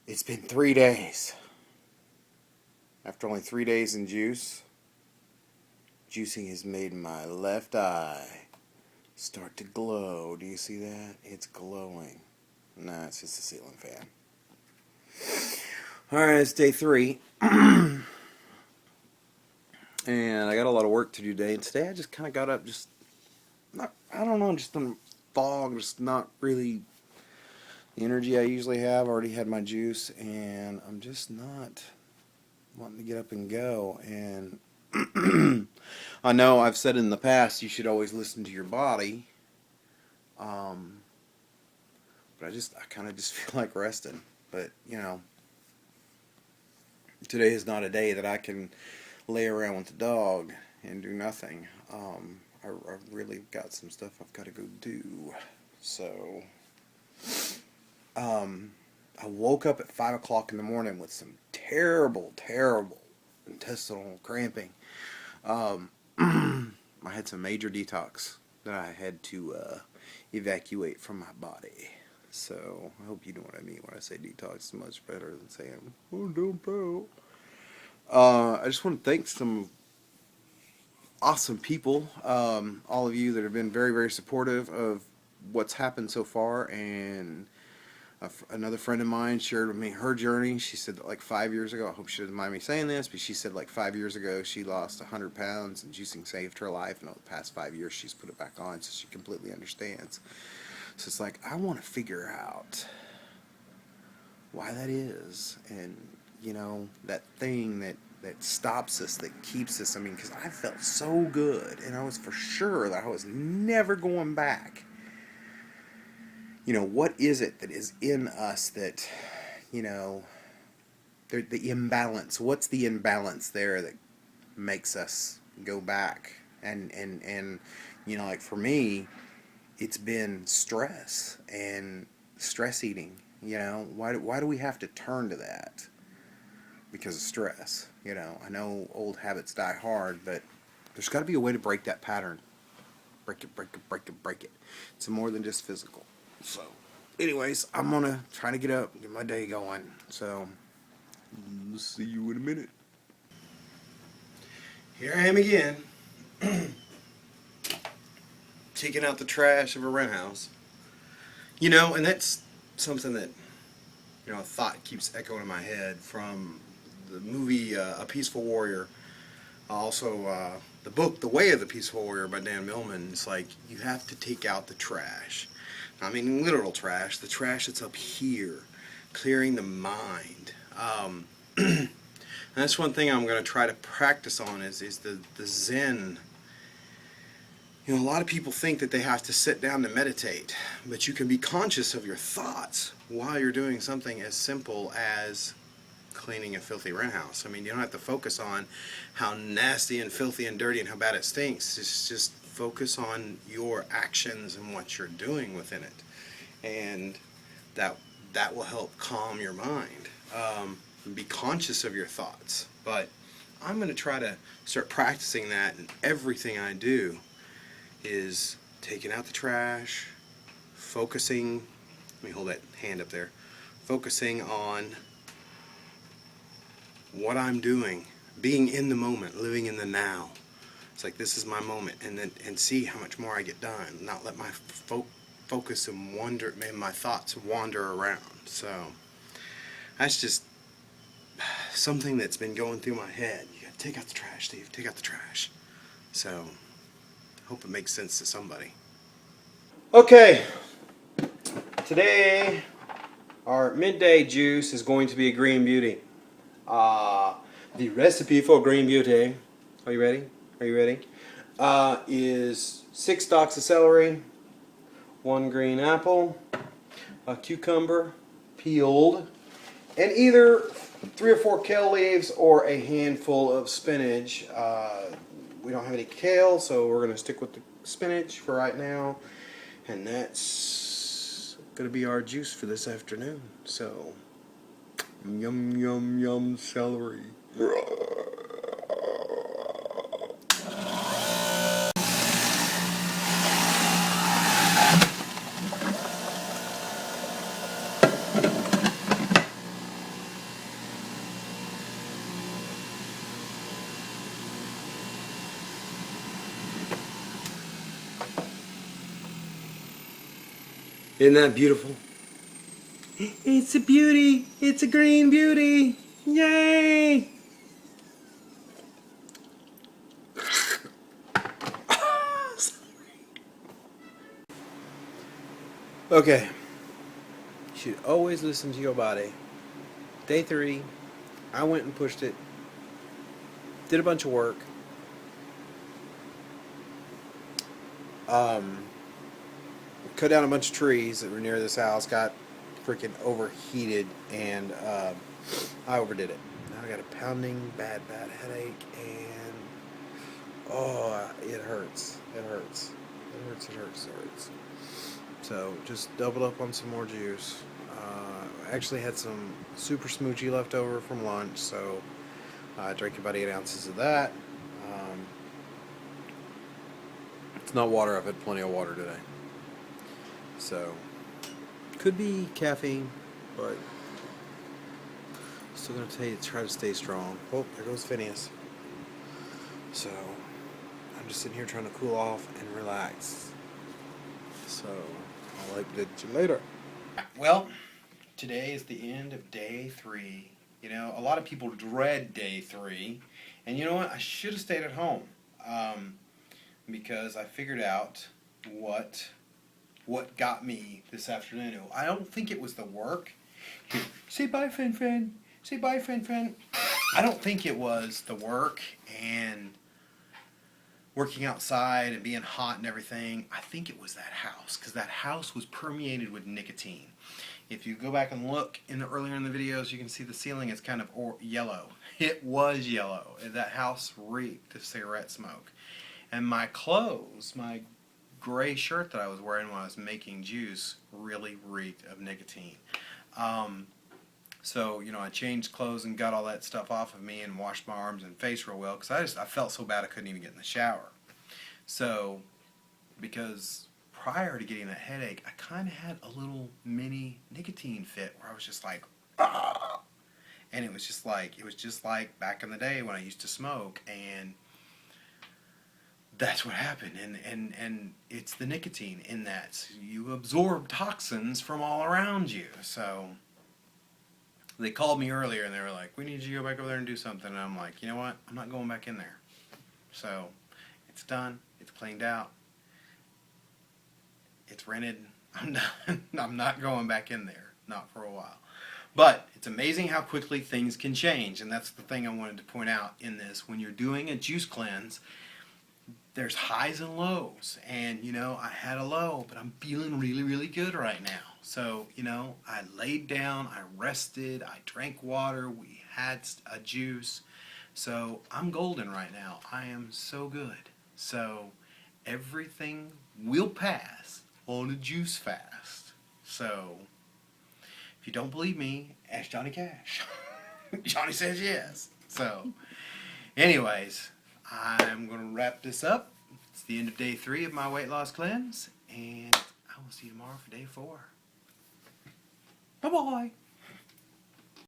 It's been 3 days. After only 3 days in juice, juicing has made my left eye start to glow. Do you see that? It's glowing. Nah, it's just a ceiling fan. Alright, it's day 3. And I got a lot of work to do today. And today I just kind of got up just, I don't know, just in fog, just not really the energy I usually have. I already had my juice, and I'm just not wanting to get up and go. And I know I've said in the past you should always listen to your body, but I kind of just feel like resting. But today is not a day that I can lay around with the dog and do nothing. I've really got some stuff I've got to go do. So I woke up at 5 o'clock in the morning with some terrible intestinal cramping. I had some major detox that I had to evacuate from my body. So I hope you know what I mean when I say detox. It's much better than saying, oh, don't know. I just want to thank some awesome people, all of you that have been very supportive of what's happened so far. And another friend of mine shared with me her journey. She said that like 5 years ago, I hope she doesn't mind me saying this, but she said like 5 years ago she lost 100 pounds and juicing saved her life, and over the past 5 years she's put it back on, so she completely understands. So it's like, I want to figure out why that is, and that thing that stops us, that keeps us. I mean, because I felt so good, and I was for sure that I was never going back. What is it that is in us that, the imbalance? What's the imbalance there that makes us go back? And like for me, it's been stress and stress eating. Why do we have to turn to that? Because of stress. I know old habits die hard, but there's got to be a way to break that pattern. Break it. It's more than just physical. So, anyways, I'm going to try to get up and get my day going. So, we'll see you in a minute. Here I am again. Taking out the trash of a rent house. And that's something that, a thought keeps echoing in my head from the movie A Peaceful Warrior. Also, the book The Way of the Peaceful Warrior by Dan Millman. It's like, you have to take out the trash. I mean, literal trash, the trash that's up here, clearing the mind. And that's one thing I'm going to try to practice on is the Zen. A lot of people think that they have to sit down to meditate, but you can be conscious of your thoughts while you're doing something as simple as cleaning a filthy rent house. I mean, you don't have to focus on how nasty and filthy and dirty and how bad it stinks. Just focus on your actions and what you're doing within it, and that will help calm your mind. Be conscious of your thoughts. But I'm going to try to start practicing that, and everything I do is taking out the trash, focusing, let me hold that hand up there, focusing on what I'm doing, being in the moment, living in the now. It's like, this is my moment, and see how much more I get done, not let my focus and my thoughts wander around. So that's just something that's been going through my head. You gotta take out the trash, Steve, take out the trash. So hope it makes sense to somebody. Okay, today our midday juice is going to be a green beauty. The recipe for green beauty, are you ready? Is 6 stalks of celery, 1 green apple, a cucumber peeled, and either 3 or 4 kale leaves or a handful of spinach. We don't have any kale, so we're going to stick with the spinach for right now. And that's going to be our juice for this afternoon. So, yum celery. Isn't that beautiful? It's a beauty. It's a green beauty. Yay! Okay. You should always listen to your body. Day 3, I went and pushed it. Did a bunch of work. Cut down a bunch of trees that were near this house. Got freaking overheated, and I overdid it. Now I got a pounding, bad headache, and oh, it hurts. It hurts. It hurts. It hurts. It hurts. So just doubled up on some more juice. I actually had some super smoochie left over from lunch, so I drank about 8 ounces of that. It's not water. I've had plenty of water today. So, could be caffeine, but still going to tell you to try to stay strong. Oh, there goes Phineas. So, I'm just sitting here trying to cool off and relax. So, I'll update you later. Well, today is the end of day 3. You know, a lot of people dread day 3. And you know what? I should have stayed at home. Because I figured out what got me this afternoon. I don't think it was the work. Say bye, Fin. Say bye, Fin. I don't think it was the work and working outside and being hot and everything. I think it was that house, because that house was permeated with nicotine. If you go back and look earlier in the videos, you can see the ceiling is kind of yellow. It was yellow. That house reeked of cigarette smoke. And my clothes, my gray shirt that I was wearing when I was making juice, really reeked of nicotine. So, you know, I changed clothes and got all that stuff off of me and washed my arms and face real well, because I felt so bad I couldn't even get in the shower. So, because prior to getting that headache, I kind of had a little mini nicotine fit where I was just like, ah! And it was just like back in the day when I used to smoke, and that's what happened. And it's the nicotine in that you absorb toxins from all around you. So they called me earlier and they were like, we need you to go back over there and do something. And I'm like, you know what? I'm not going back in there. So it's done. It's cleaned out. It's rented. I'm done. I'm not going back in there. Not for a while. But it's amazing how quickly things can change. And that's the thing I wanted to point out in this. When you're doing a juice cleanse, there's highs and lows, and you know, I had a low, but I'm feeling really, really good right now. So, you know, I laid down, I rested, I drank water, we had a juice. So I'm golden right now. I am so good. So everything will pass on a juice fast. So if you don't believe me, ask Johnny Cash. Johnny says yes. So anyways, I'm going to wrap this up. It's the end of day 3 of my weight loss cleanse, and I will see you tomorrow for day 4. Bye-bye.